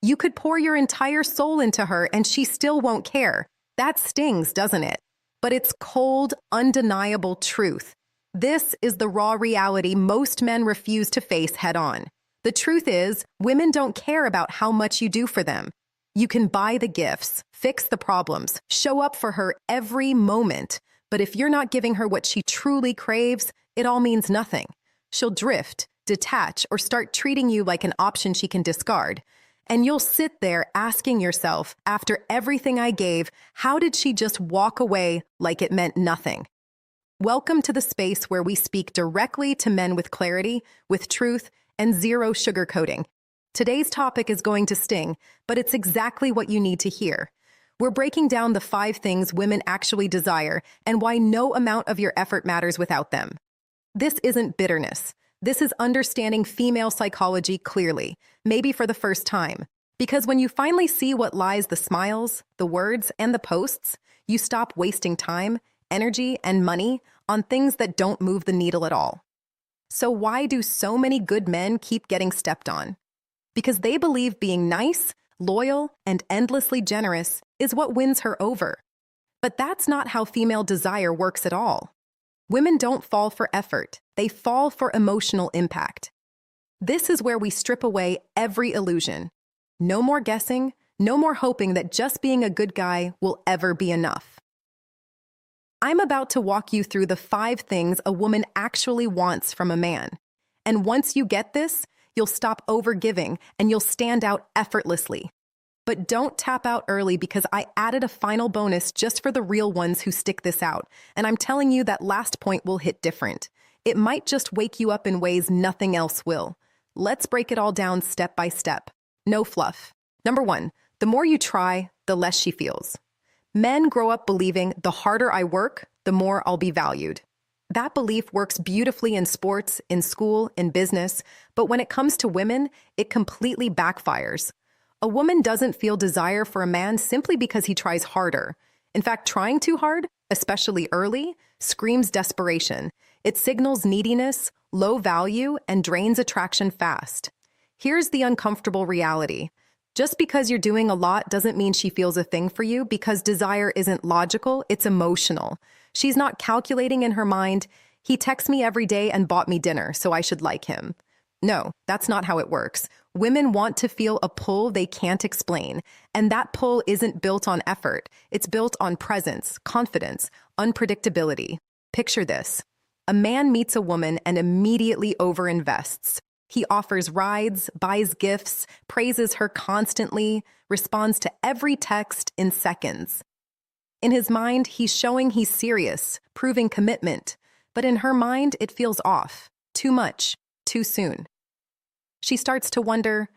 You could pour your entire soul into her and she still won't care. That stings, doesn't it? But it's cold, undeniable truth. This is the raw reality most men refuse to face head on. The truth is, women don't care about how much you do for them. You can buy the gifts, fix the problems, show up for her every moment. But if you're not giving her what she truly craves, it all means nothing. She'll drift, detach, or start treating you like an option she can discard. And you'll sit there asking yourself, after everything I gave, how did she just walk away like it meant nothing? Welcome to the space where we speak directly to men with clarity, with truth, and zero sugarcoating. Today's topic is going to sting, but it's exactly what you need to hear. We're breaking down the 5 things women actually desire and why no amount of your effort matters without them. This isn't bitterness. This is understanding female psychology clearly, maybe for the first time. Because when you finally see what lies the smiles, the words, and the posts, you stop wasting time, energy, and money on things that don't move the needle at all. So why do so many good men keep getting stepped on? Because they believe being nice, loyal, and endlessly generous is what wins her over. But that's not how female desire works at all. Women don't fall for effort. They fall for emotional impact. This is where we strip away every illusion. No more guessing, no more hoping that just being a good guy will ever be enough. I'm about to walk you through the 5 things a woman actually wants from a man. And once you get this, you'll stop overgiving and you'll stand out effortlessly. But don't tap out early because I added a final bonus just for the real ones who stick this out. And I'm telling you that last point will hit different. It might just wake you up in ways nothing else will. Let's break it all down step by step. No fluff. Number 1, the more you try, the less she feels. Men grow up believing the harder I work, the more I'll be valued. That belief works beautifully in sports, in school, in business, but when it comes to women, it completely backfires. A woman doesn't feel desire for a man simply because he tries harder. In fact, trying too hard, especially early, screams desperation. It signals neediness, low value, and drains attraction fast. Here's the uncomfortable reality. Just because you're doing a lot doesn't mean she feels a thing for you because desire isn't logical, it's emotional. She's not calculating in her mind, he texts me every day and bought me dinner, so I should like him. No, that's not how it works. Women want to feel a pull they can't explain, and that pull isn't built on effort. It's built on presence, confidence, unpredictability. Picture this. A man meets a woman and immediately overinvests. He offers rides, buys gifts, praises her constantly, responds to every text in seconds. In his mind, he's showing he's serious, proving commitment. But in her mind, it feels off. Too much, too soon. She starts to wonder,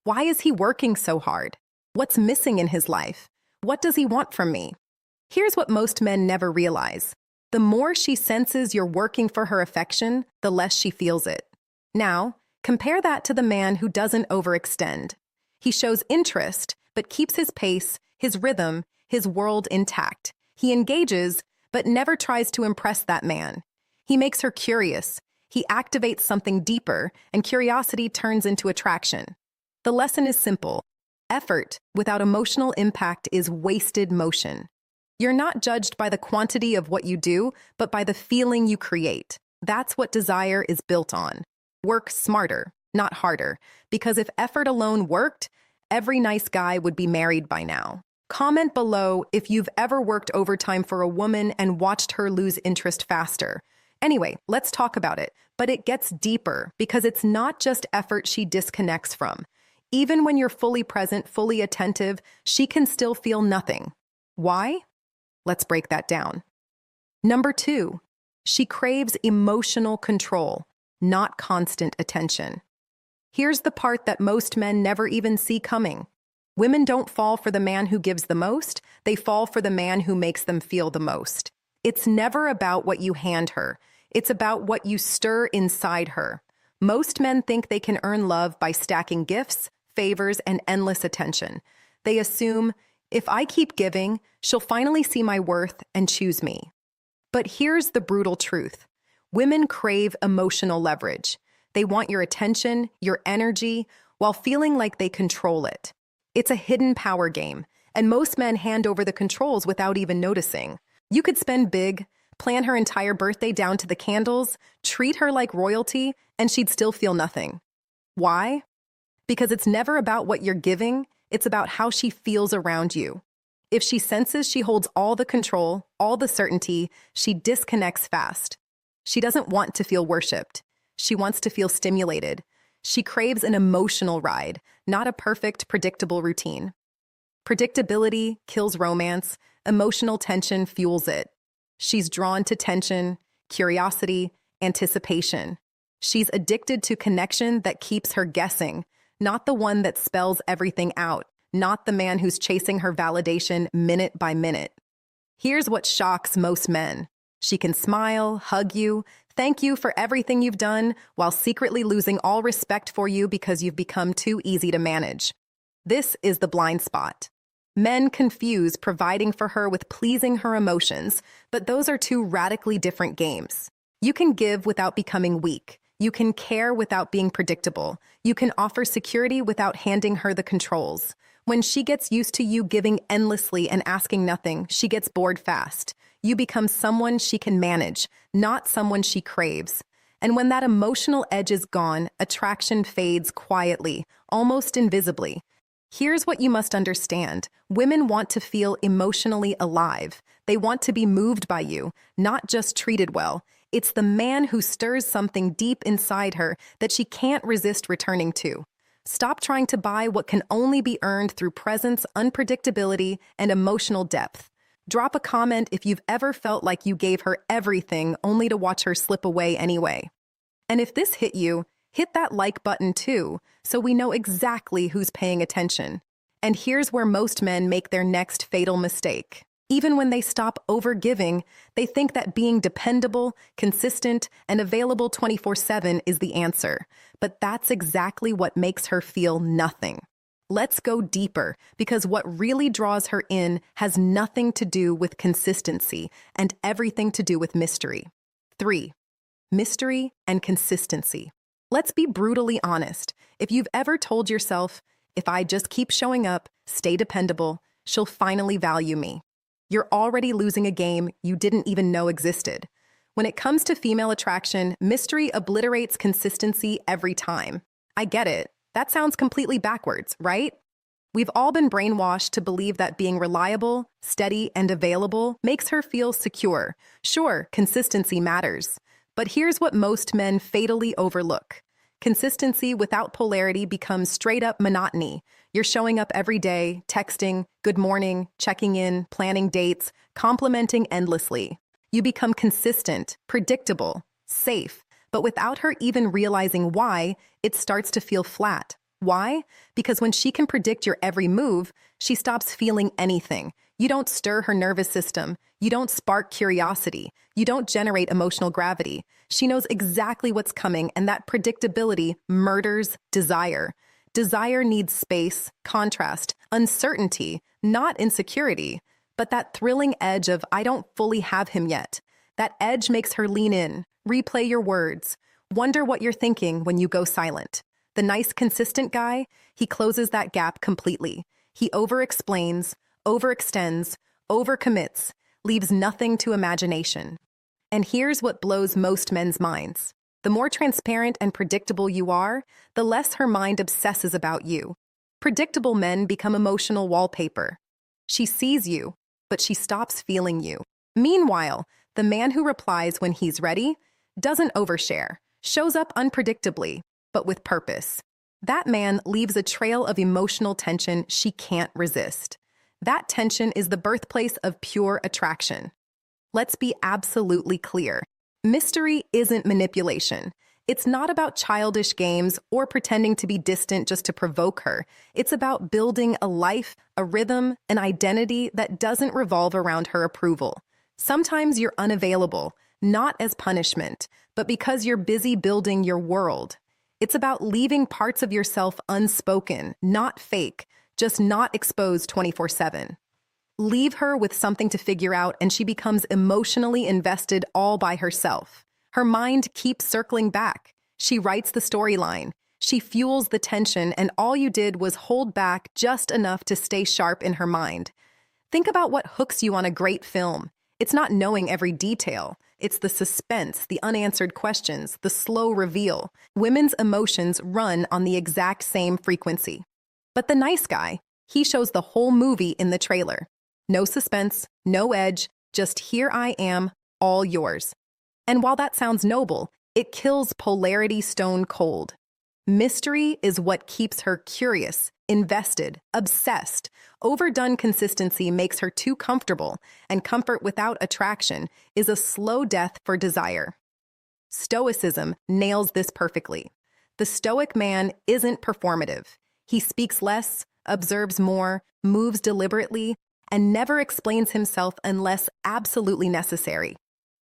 why is he working so hard? What's missing in his life? What does he want from me? Here's what most men never realize. The more she senses you're working for her affection, the less she feels it. Now, compare that to the man who doesn't overextend. He shows interest, but keeps his pace, his rhythm, his world intact. He engages, but never tries to impress that man. He makes her curious. He activates something deeper, and curiosity turns into attraction. The lesson is simple. Effort without emotional impact is wasted motion. You're not judged by the quantity of what you do, but by the feeling you create. That's what desire is built on. Work smarter, not harder, because if effort alone worked, every nice guy would be married by now. Comment below if you've ever worked overtime for a woman and watched her lose interest faster. Anyway, let's talk about it. But it gets deeper because it's not just effort she disconnects from. Even when you're fully present, fully attentive, she can still feel nothing. Why? Let's break that down. Number 2, she craves emotional control, not constant attention. Here's the part that most men never even see coming. Women don't fall for the man who gives the most, they fall for the man who makes them feel the most. It's never about what you hand her. It's about what you stir inside her. Most men think they can earn love by stacking gifts, favors, and endless attention. They assume, if I keep giving, she'll finally see my worth and choose me. But here's the brutal truth. Women crave emotional leverage. They want your attention, your energy, while feeling like they control it. It's a hidden power game, and most men hand over the controls without even noticing. You could spend big, plan her entire birthday down to the candles, treat her like royalty, and she'd still feel nothing. Why? Because it's never about what you're giving, it's about how she feels around you. If she senses she holds all the control, all the certainty, she disconnects fast. She doesn't want to feel worshipped. She wants to feel stimulated. She craves an emotional ride, not a perfect, predictable routine. Predictability kills romance. Emotional tension fuels it. She's drawn to tension, curiosity, anticipation. She's addicted to connection that keeps her guessing, not the one that spells everything out, not the man who's chasing her validation minute by minute. Here's what shocks most men. She can smile, hug you, thank you for everything you've done, while secretly losing all respect for you because you've become too easy to manage. This is the blind spot. Men confuse providing for her with pleasing her emotions, but those are two radically different games. You can give without becoming weak. You can care without being predictable. You can offer security without handing her the controls. When she gets used to you giving endlessly and asking nothing, she gets bored fast. You become someone she can manage, not someone she craves. And when that emotional edge is gone, attraction fades quietly, almost invisibly. Here's what you must understand. Women want to feel emotionally alive. They want to be moved by you, not just treated well. It's the man who stirs something deep inside her that she can't resist returning to. Stop trying to buy what can only be earned through presence, unpredictability, and emotional depth. Drop a comment if you've ever felt like you gave her everything only to watch her slip away anyway. And if this hit you, hit that like button too, so we know exactly who's paying attention. And here's where most men make their next fatal mistake. Even when they stop overgiving, they think that being dependable, consistent, and available 24/7 is the answer. But that's exactly what makes her feel nothing. Let's go deeper, because what really draws her in has nothing to do with consistency and everything to do with mystery. 3. Mystery and consistency. Let's be brutally honest. If you've ever told yourself, if I just keep showing up, stay dependable, she'll finally value me, you're already losing a game you didn't even know existed. When it comes to female attraction, mystery obliterates consistency every time. I get it. That sounds completely backwards, right? We've all been brainwashed to believe that being reliable, steady, and available makes her feel secure. Sure, consistency matters. But here's what most men fatally overlook. Consistency without polarity becomes straight-up monotony. You're showing up every day, texting, good morning, checking in, planning dates, complimenting endlessly. You become consistent, predictable, safe, but without her even realizing why, it starts to feel flat. Why? Because when she can predict your every move, she stops feeling anything. You don't stir her nervous system. You don't spark curiosity. You don't generate emotional gravity. She knows exactly what's coming, and that predictability murders desire. Desire needs space, contrast, uncertainty, not insecurity, but that thrilling edge of, I don't fully have him yet. That edge makes her lean in, replay your words, wonder what you're thinking when you go silent. The nice, consistent guy, he closes that gap completely. He over-explains, overextends, overcommits, leaves nothing to imagination. And here's what blows most men's minds. The more transparent and predictable you are, the less her mind obsesses about you. Predictable men become emotional wallpaper. She sees you, but she stops feeling you. Meanwhile, the man who replies when he's ready doesn't overshare, shows up unpredictably, but with purpose. That man leaves a trail of emotional tension she can't resist. That tension is the birthplace of pure attraction. Let's be absolutely clear. Mystery isn't manipulation. It's not about childish games or pretending to be distant just to provoke her. It's about building a life, a rhythm, an identity that doesn't revolve around her approval. Sometimes you're unavailable, not as punishment, but because you're busy building your world. It's about leaving parts of yourself unspoken, not fake, just not exposed 24/7. Leave her with something to figure out, and she becomes emotionally invested all by herself. Her mind keeps circling back. She writes the storyline. She fuels the tension, and all you did was hold back just enough to stay sharp in her mind. Think about what hooks you on a great film. It's not knowing every detail. It's the suspense, the unanswered questions, the slow reveal. Women's emotions run on the exact same frequency. But the nice guy, he shows the whole movie in the trailer. No suspense, no edge, just here I am, all yours. And while that sounds noble, it kills polarity stone cold. Mystery is what keeps her curious, invested, obsessed. Overdone consistency makes her too comfortable, and comfort without attraction is a slow death for desire. Stoicism nails this perfectly. The Stoic man isn't performative. He speaks less, observes more, moves deliberately, and never explains himself unless absolutely necessary.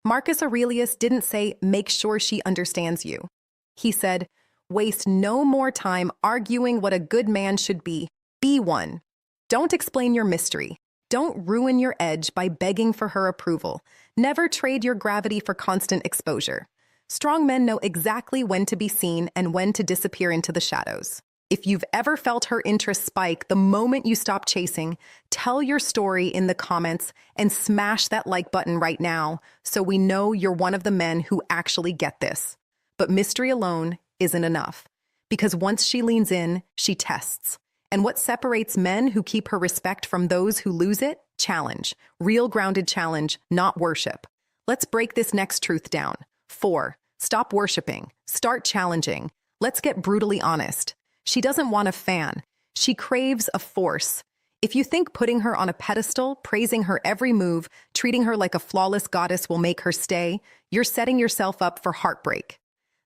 Marcus Aurelius didn't say, "Make sure she understands you." He said, "Waste no more time arguing what a good man should be. Be one." Don't explain your mystery. Don't ruin your edge by begging for her approval. Never trade your gravity for constant exposure. Strong men know exactly when to be seen and when to disappear into the shadows. If you've ever felt her interest spike the moment you stop chasing, tell your story in the comments and smash that like button right now so we know you're one of the men who actually get this. But mystery alone isn't enough, because once she leans in, she tests. And what separates men who keep her respect from those who lose it? Challenge. Real grounded challenge, not worship. Let's break this next truth down. 4. Stop worshiping. Start challenging. Let's get brutally honest. She doesn't want a fan. She craves a force. If you think putting her on a pedestal, praising her every move, treating her like a flawless goddess will make her stay, you're setting yourself up for heartbreak.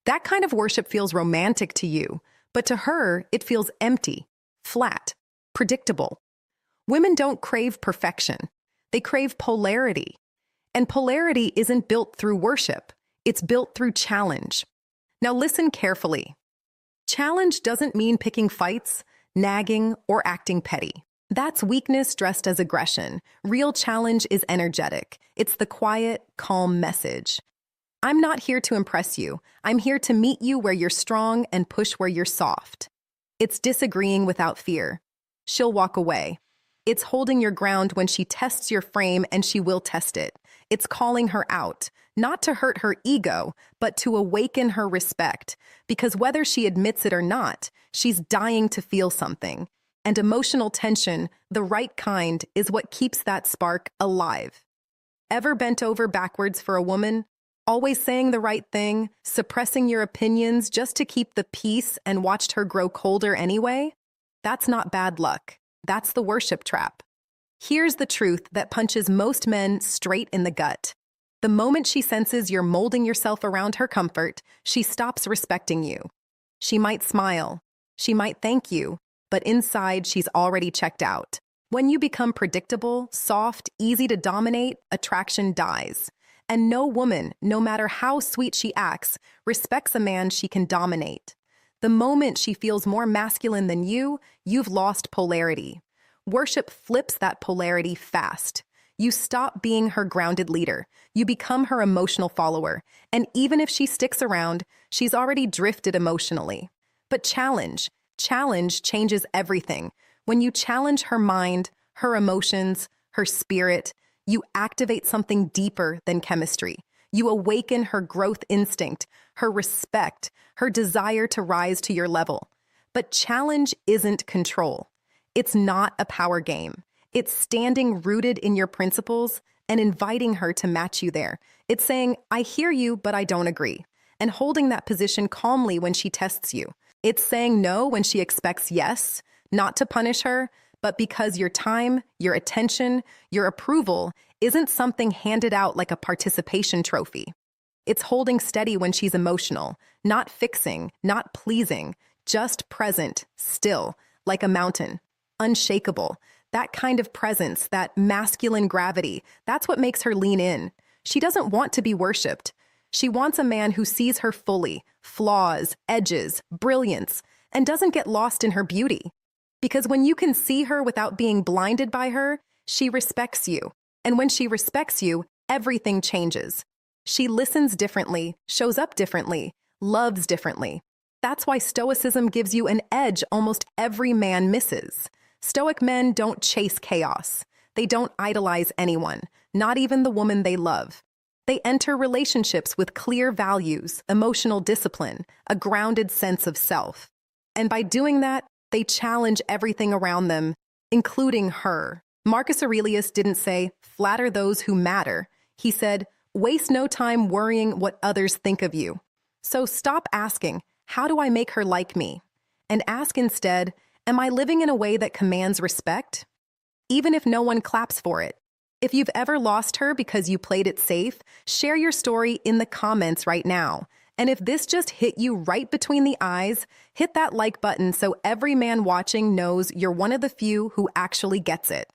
That kind of worship feels romantic to you, but to her, it feels empty, flat, predictable. Women don't crave perfection. They crave polarity. And polarity isn't built through worship. It's built through challenge. Now listen carefully. Challenge doesn't mean picking fights, nagging, or acting petty. That's weakness dressed as aggression. Real challenge is energetic. It's the quiet, calm message. I'm not here to impress you. I'm here to meet you where you're strong and push where you're soft. It's disagreeing without fear. She'll walk away. It's holding your ground when she tests your frame, and she will test it. It's calling her out, not to hurt her ego, but to awaken her respect. Because whether she admits it or not, she's dying to feel something. And emotional tension, the right kind, is what keeps that spark alive. Ever bent over backwards for a woman? Always saying the right thing, suppressing your opinions just to keep the peace and watched her grow colder anyway? That's not bad luck. That's the worship trap. Here's the truth that punches most men straight in the gut. The moment she senses you're molding yourself around her comfort, she stops respecting you. She might smile. She might thank you, but inside she's already checked out. When you become predictable, soft, easy to dominate, attraction dies. And no woman, no matter how sweet she acts, respects a man she can dominate. The moment she feels more masculine than you, you've lost polarity. Worship flips that polarity fast. You stop being her grounded leader. You become her emotional follower. And even if she sticks around, she's already drifted emotionally. But challenge changes everything. When you challenge her mind, her emotions, her spirit, you activate something deeper than chemistry. You awaken her growth instinct, her respect, her desire to rise to your level. But challenge isn't control. It's not a power game. It's standing rooted in your principles and inviting her to match you there. It's saying, "I hear you, but I don't agree," and holding that position calmly when she tests you. It's saying no when she expects yes, not to punish her, but because your time, your attention, your approval isn't something handed out like a participation trophy. It's holding steady when she's emotional, not fixing, not pleasing, just present, still, like a mountain, unshakable. That kind of presence, that masculine gravity, that's what makes her lean in. She doesn't want to be worshipped. She wants a man who sees her fully, flaws, edges, brilliance, and doesn't get lost in her beauty. Because when you can see her without being blinded by her, she respects you. And when she respects you, everything changes. She listens differently, shows up differently, loves differently. That's why Stoicism gives you an edge almost every man misses. Stoic men don't chase chaos. They don't idolize anyone, not even the woman they love. They enter relationships with clear values, emotional discipline, a grounded sense of self. And by doing that, they challenge everything around them, including her. Marcus Aurelius didn't say, "Flatter those who matter." He said, "Waste no time worrying what others think of you." So stop asking, "How do I make her like me?" And ask instead, "Am I living in a way that commands respect?" Even if no one claps for it. If you've ever lost her because you played it safe, share your story in the comments right now. And if this just hit you right between the eyes, hit that like button so every man watching knows you're one of the few who actually gets it.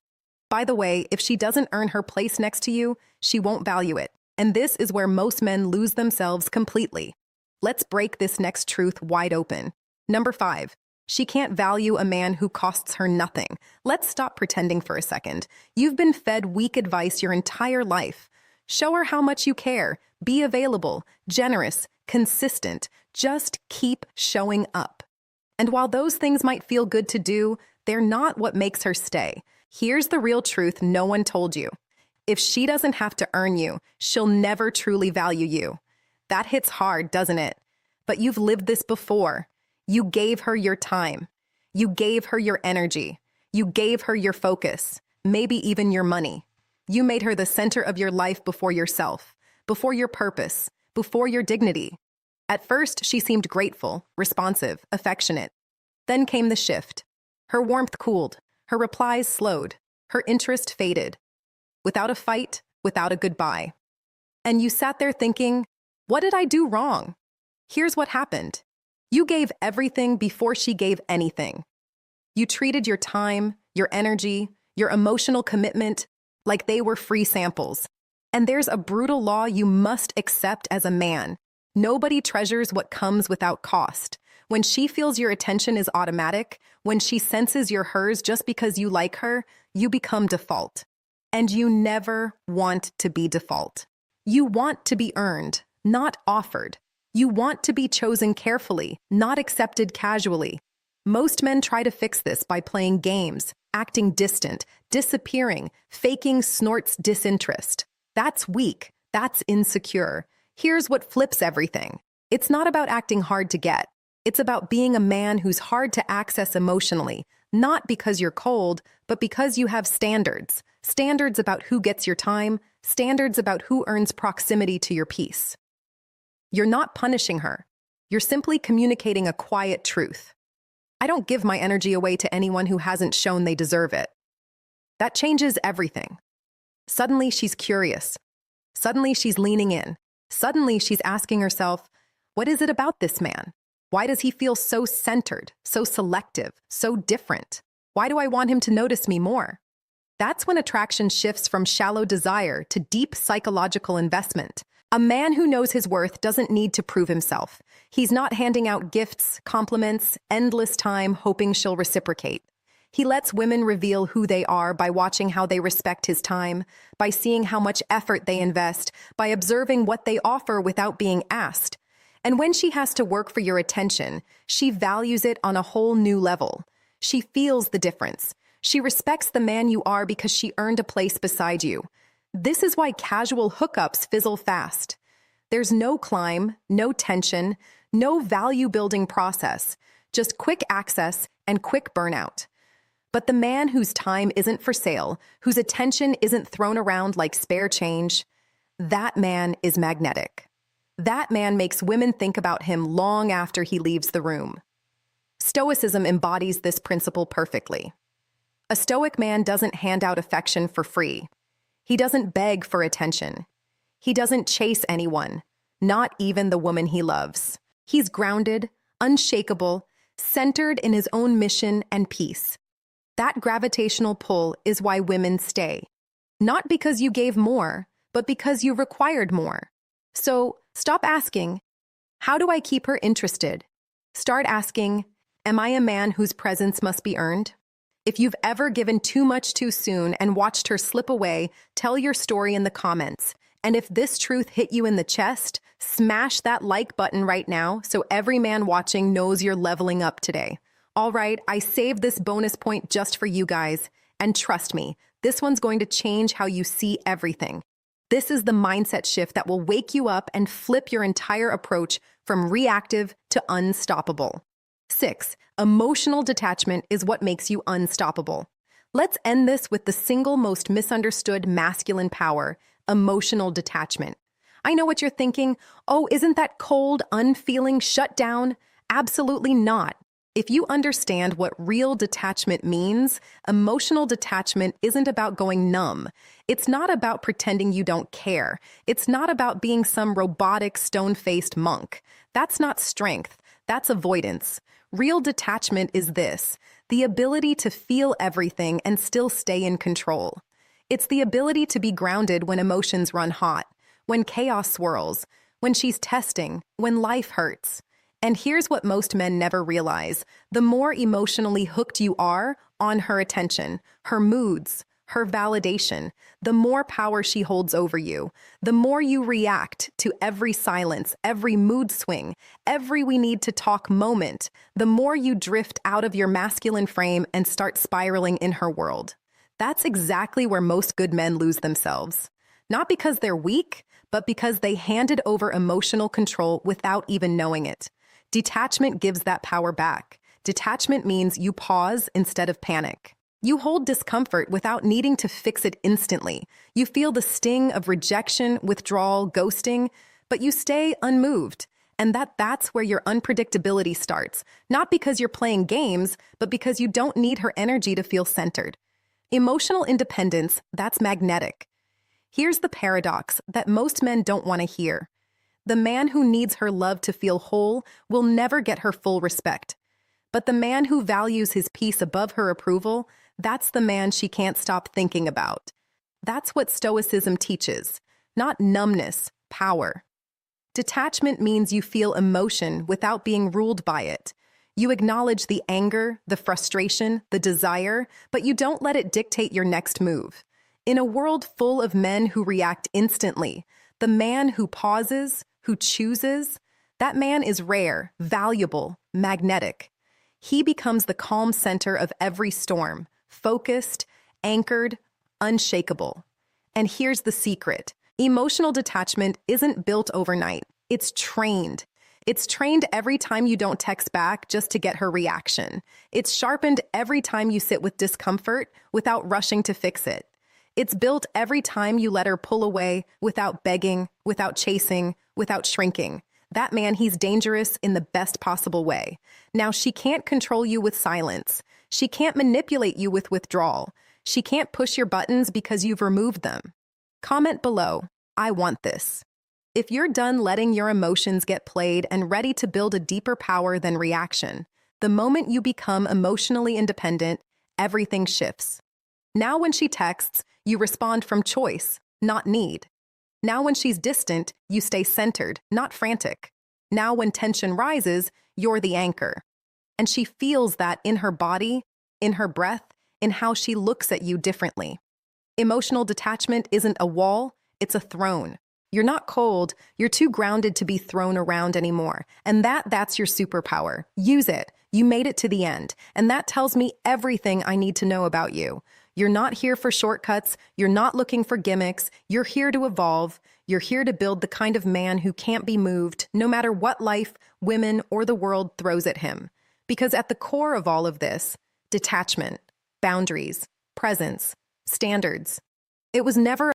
By the way, if she doesn't earn her place next to you, she won't value it. And this is where most men lose themselves completely. Let's break this next truth wide open. Number 5. She can't value a man who costs her nothing. Let's stop pretending for a second. You've been fed weak advice your entire life. Show her how much you care. Be available, generous, consistent. Just keep showing up. And while those things might feel good to do, they're not what makes her stay. Here's the real truth no one told you. If she doesn't have to earn you, she'll never truly value you. That hits hard, doesn't it? But you've lived this before. You gave her your time. You gave her your energy. You gave her your focus, maybe even your money. You made her the center of your life before yourself, before your purpose, before your dignity. At first, she seemed grateful, responsive, affectionate. Then came the shift. Her warmth cooled. Her replies slowed. Her interest faded. Without a fight, without a goodbye. And you sat there thinking, what did I do wrong? Here's what happened. You gave everything before she gave anything. You treated your time, your energy, your emotional commitment like they were free samples. And there's a brutal law you must accept as a man. Nobody treasures what comes without cost. When she feels your attention is automatic, when she senses you're hers just because you like her, you become default. And you never want to be default. You want to be earned, not offered. You want to be chosen carefully, not accepted casually. Most men try to fix this by playing games, acting distant, disappearing, faking snorts disinterest. That's weak. That's insecure. Here's what flips everything. It's not about acting hard to get. It's about being a man who's hard to access emotionally, not because you're cold, but because you have standards. Standards about who gets your time, standards about who earns proximity to your peace. You're not punishing her. You're simply communicating a quiet truth. I don't give my energy away to anyone who hasn't shown they deserve it. That changes everything. Suddenly she's curious. Suddenly she's leaning in. Suddenly she's asking herself, what is it about this man? Why does he feel so centered, so selective, so different? Why do I want him to notice me more? That's when attraction shifts from shallow desire to deep psychological investment. A man who knows his worth doesn't need to prove himself. He's not handing out gifts, compliments, endless time, hoping she'll reciprocate. He lets women reveal who they are by watching how they respect his time, by seeing how much effort they invest, by observing what they offer without being asked. And when she has to work for your attention, she values it on a whole new level. She feels the difference. She respects the man you are because she earned a place beside you. This is why casual hookups fizzle fast. There's no climb, no tension, no value-building process, just quick access and quick burnout. But the man whose time isn't for sale, whose attention isn't thrown around like spare change, that man is magnetic. That man makes women think about him long after he leaves the room. Stoicism embodies this principle perfectly. A Stoic man doesn't hand out affection for free. He doesn't beg for attention. He doesn't chase anyone, not even the woman he loves. He's grounded, unshakable, centered in his own mission and peace. That gravitational pull is why women stay. Not because you gave more, but because you required more. So stop asking, how do I keep her interested? Start asking, am I a man whose presence must be earned? If you've ever given too much too soon and watched her slip away, tell your story in the comments. And if this truth hit you in the chest, Smash that like button right now so every man watching knows you're leveling up today. All right, I saved this bonus point just for you guys. And trust me, this one's going to change how you see everything. This is the mindset shift that will wake you up and flip your entire approach from reactive to unstoppable. 6. Emotional detachment is what makes you unstoppable. Let's end this with the single most misunderstood masculine power, emotional detachment. I know what you're thinking. Oh, isn't that cold, unfeeling, shut down? Absolutely not. If you understand what real detachment means, emotional detachment isn't about going numb. It's not about pretending you don't care. It's not about being some robotic, stone-faced monk. That's not strength. That's avoidance. Real detachment is this: the ability to feel everything and still stay in control. It's the ability to be grounded when emotions run hot, when chaos swirls, when she's testing, when life hurts. And here's what most men never realize: the more emotionally hooked you are on her attention, her moods, her validation, the more power she holds over you. The more you react to every silence, every mood swing, every we need to talk moment, the more you drift out of your masculine frame and start spiraling in her world. That's exactly where most good men lose themselves. Not because they're weak, but because they handed over emotional control without even knowing it. Detachment gives that power back. Detachment means you pause instead of panic. You hold discomfort without needing to fix it instantly. You feel the sting of rejection, withdrawal, ghosting, but you stay unmoved. And that's where your unpredictability starts. Not because you're playing games, but because you don't need her energy to feel centered. Emotional independence, that's magnetic. Here's the paradox that most men don't want to hear. The man who needs her love to feel whole will never get her full respect. But the man who values his peace above her approval, that's the man she can't stop thinking about. That's what Stoicism teaches, not numbness, power. Detachment means you feel emotion without being ruled by it. You acknowledge the anger, the frustration, the desire, but you don't let it dictate your next move. In a world full of men who react instantly, the man who pauses, who chooses, that man is rare, valuable, magnetic. He becomes the calm center of every storm, focused, anchored, unshakable. And here's the secret: emotional detachment isn't built overnight. It's trained. It's trained every time you don't text back just to get her reaction. It's sharpened every time you sit with discomfort without rushing to fix it. It's built every time you let her pull away without begging, without chasing, without shrinking. That man, he's dangerous in the best possible way. Now, she can't control you with silence. She can't manipulate you with withdrawal. She can't push your buttons because you've removed them. Comment below, I want this. If you're done letting your emotions get played and ready to build a deeper power than reaction, the moment you become emotionally independent, everything shifts. Now when she texts, you respond from choice, not need. Now when she's distant, you stay centered, not frantic. Now when tension rises, you're the anchor. And she feels that in her body, in her breath, in how she looks at you differently. Emotional detachment isn't a wall, it's a throne. You're not cold, you're too grounded to be thrown around anymore. And that's your superpower. Use it. You made it to the end. And that tells me everything I need to know about you. You're not here for shortcuts. You're not looking for gimmicks. You're here to evolve. You're here to build the kind of man who can't be moved, no matter what life, women, or the world throws at him. Because at the core of all of this, detachment, boundaries, presence, standards. It was never